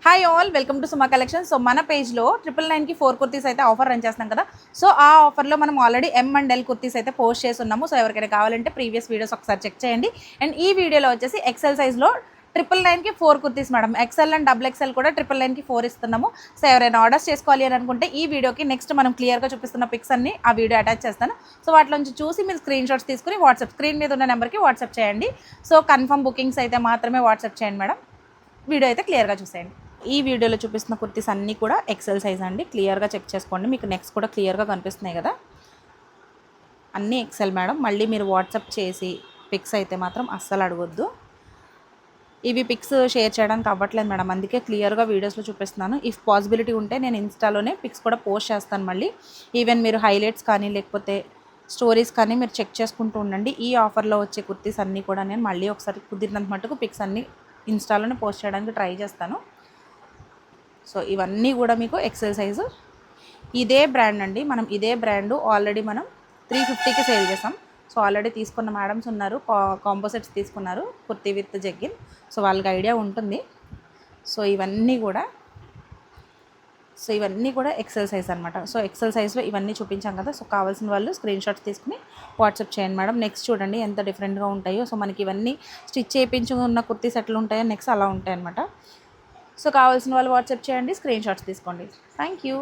Hi all, welcome to Suma collection. So మన పేజ్లో 999కి 4 కుర్తీస్ అయితే ఆఫర్ రన్ చేస్తున్నాం కదా. సో ఆ ఆఫర్లో మనం already M and L kurtis అయితే పోస్ట్ చేస్తున్నాము. సో ఎవరికైనా కావాలంటే ప్రీవియస్ వీడియోస్ ఒకసారి చెక్ చేయండి. అండ్ ఈ వీడియోలో వచ్చేసి ఎక్సెల్ సైజ్లో 999కి 4 kurtis madam. XL and XXL కూడా 999కి 4 ఇస్తున్నాము. సో ఎవరైనా ఆర్డర్స్ చేసుకోవాలి అని అనుకుంటే ఈ వీడియోకి నెక్స్ట్ మనం క్లియర్గా చూపిస్తున్న పిక్స్ అన్ని ఆ వీడియో అటాచ్ చేస్తాను. సో వాటిలోంచి చూసి మీరు స్క్రీన్ షాట్స్ తీసుకుని వాట్సాప్ స్క్రీన్ మీద ఉన్న నెంబర్కి వాట్సాప్ చేయండి. సో కన్ఫర్మ్ బుకింగ్స్ అయితే మాత్రమే వాట్సాప్ చేయండి మేడం. వీడియో అయితే క్లియర్గా చూసేయండి. ఈ వీడియోలో చూపిస్తున్న కుర్తీస్ అన్నీ కూడా ఎక్సెల్ సైజ్ అండి. క్లియర్గా చెక్ చేసుకోండి, మీకు నెక్స్ట్ కూడా క్లియర్గా కనిపిస్తున్నాయి కదా. అన్నీ ఎక్సెల్ మేడం. మళ్ళీ మీరు వాట్సాప్ చేసి పిక్స్ అయితే మాత్రం అస్సలు అడగొద్దు. ఇవి పిక్స్ షేర్ చేయడానికి అవ్వట్లేదు మేడం, అందుకే క్లియర్గా వీడియోస్లో చూపిస్తున్నాను. ఇఫ్ పాసిబిలిటీ ఉంటే నేను ఇన్స్టాలోనే పిక్స్ కూడా పోస్ట్ చేస్తాను. మళ్ళీ ఈవెన్ మీరు హైలైట్స్ కానీ లేకపోతే స్టోరీస్ కానీ మీరు చెక్ చేసుకుంటూ ఉండండి. ఈ ఆఫర్లో వచ్చే కుర్తీస్ అన్నీ కూడా నేను మళ్ళీ ఒకసారి కుదిరినంత మటుకు పిక్స్ అన్నీ ఇన్స్టాలోనే పోస్ట్ చేయడానికి ట్రై చేస్తాను. సో ఇవన్నీ కూడా మీకు ఎక్సెల్ సైజు. ఇదే బ్రాండ్ అండి, మనం ఇదే బ్రాండు ఆల్రెడీ మనం 350కి సేల్ చేసాం. సో ఆల్రెడీ తీసుకున్న మేడమ్స్ ఉన్నారు, కాంపోసెట్స్ తీసుకున్నారు కుర్తీ విత్ జగ్గిన్. సో వాళ్ళకి ఐడియా ఉంటుంది. సో ఇవన్నీ కూడా ఎక్సెల్ సైజ్ అనమాట. సో ఎక్సెల్ సైజ్లో ఇవన్నీ చూపించాం కదా. సో కావాల్సిన వాళ్ళు స్క్రీన్ షాట్స్ తీసుకుని వాట్సాప్ చేయండి మేడం. నెక్స్ట్ చూడండి ఎంత డిఫరెంట్గా ఉంటాయో. సో మనకి ఇవన్నీ స్టిచ్ చేయించుకున్న కుర్తీస్ ఎట్లా ఉంటాయో నెక్స్ట్ అలా ఉంటాయి అనమాట. సో కావాల్సిన వాళ్ళు వాట్సాప్ చేయండి, స్క్రీన్ షాట్స్ తీసుకోండి. Thank you.